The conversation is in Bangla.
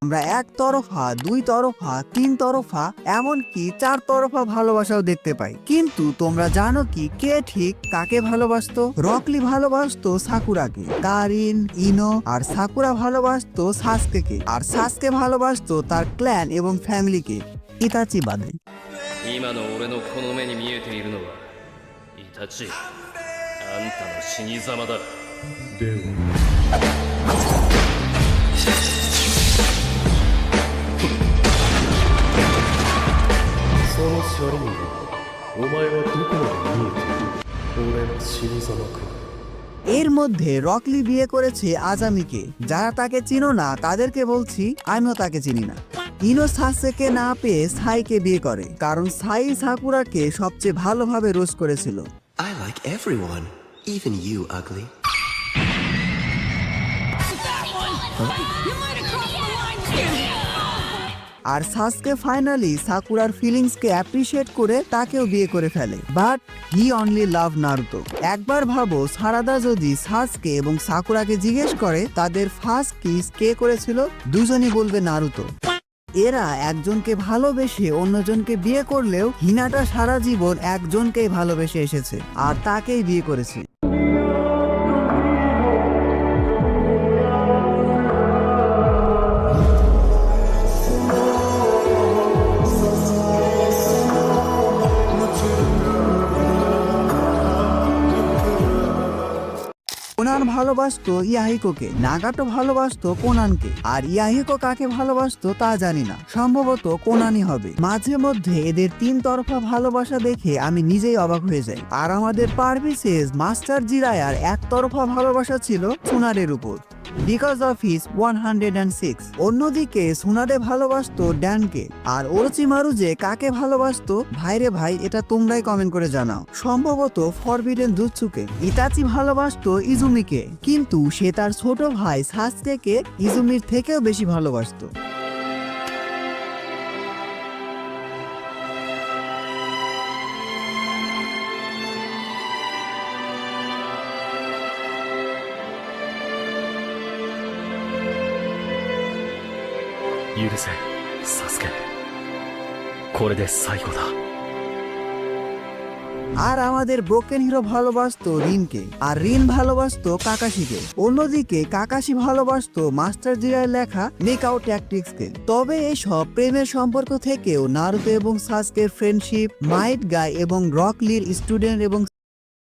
আমরা একতরফা, দুই তরফা, তিন তরফা, এমনকি চার তরফা ভালোবাসাও দেখতে পাই। কিন্তু তোমরা জানো কি কে ঠিক কাকে ভালোবাসতো? রকলি ভালোবাসতো সাকুরাকে, কারিন, ইনো আর সাকুরা ভালোবাসতো সাসকেকে, আর সাসকে ভালোবাসতো তার ক্ল্যান এবং ফ্যামিলিকে, ইতাচি বাদে। 今の俺のこの目に見えているのはイタチ、あんたの死に様だ。ではそのシャリンガン、お前はどこまで見えている？俺の死に様か。 এর মধ্যে রকলি বিয়ে করেছে আজামিকে। যারা তাকে চিনো না তাদেরকে বলছি, আমিও তাকে চিনি না। ইনো সাসেকে না পেয়ে সাইকে বিয়ে করে, কারণ সাই সাকুরাকে সবচেয়ে ভালোভাবে রোস্ট করেছিল। I like everyone, even you, ugly. আর সাসকে ফাইনালি সাকুরার ফিলিংসকে অ্যাপ্রিশিয়েট করে তাকেও বিয়ে করে ফেলে। But he only love Naruto. একবার ভাবো, সারাদা যদি সাসকে এবং সাকুরাকে জিজ্ঞেস করে তাদের ফার্স্ট কিস কে করেছিল, দুজনই বলবে নারুতো। এরা একজনকে ভালোবেসে অন্যজনকে বিয়ে করলেও হিনাটা সারা জীবন একজনকেই ভালোবেসে এসেছে আর তাকেই বিয়ে করেছে। কোনান ভালোবাসতো ইয়াহিকোকে, নাগাটো ভালোবাসতো কোনানকে, আর ইয়াহিকো কাকে ভালোবাসতো তা জানি না, সম্ভবত কোনানই হবে। মাঝে মধ্যে এদের তিন তরফা ভালোবাসা দেখে আমি নিজেই অবাক হয়ে যাই। আর আমাদের পারভিসেস মাস্টার জিরায়ার একতরফা ভালোবাসা ছিল সুনারের উপর, বিকজ অফ হিজ 106। অন্যদিকে সুনারে ভালোবাসতো ড্যানকে, আর ওরচিমারু যে কাকে ভালোবাসতো, ভাইরে ভাই এটা তোমরাই কমেন্ট করে জানাও। সম্ভবত ফরবিডেন জুৎসুকে। ইতাচি ভালোবাসতো ইজুমিকে, কিন্তু সে তার ছোট ভাই সাসকেকে ইজুমির থেকেও বেশি ভালোবাসতো।許せ、サスケ。これで最後だ。 আর আমাদের ব্রোকেন হিরো ভালোবাসতো রিনকে, আর রিন ভালোবাসতো কাকাশিকে। অন্যদিকে কাকাশি ভালোবাসতো মাস্টার জিরার লেখা মেকআউট ট্যাকটিক্সকে। তবে এইসব প্রেমের সম্পর্ক থেকেও নারুতো এবং সাসকের ফ্রেন্ডশিপ, মাইট গাই এবং রকলির স্টুডেন্ট এবং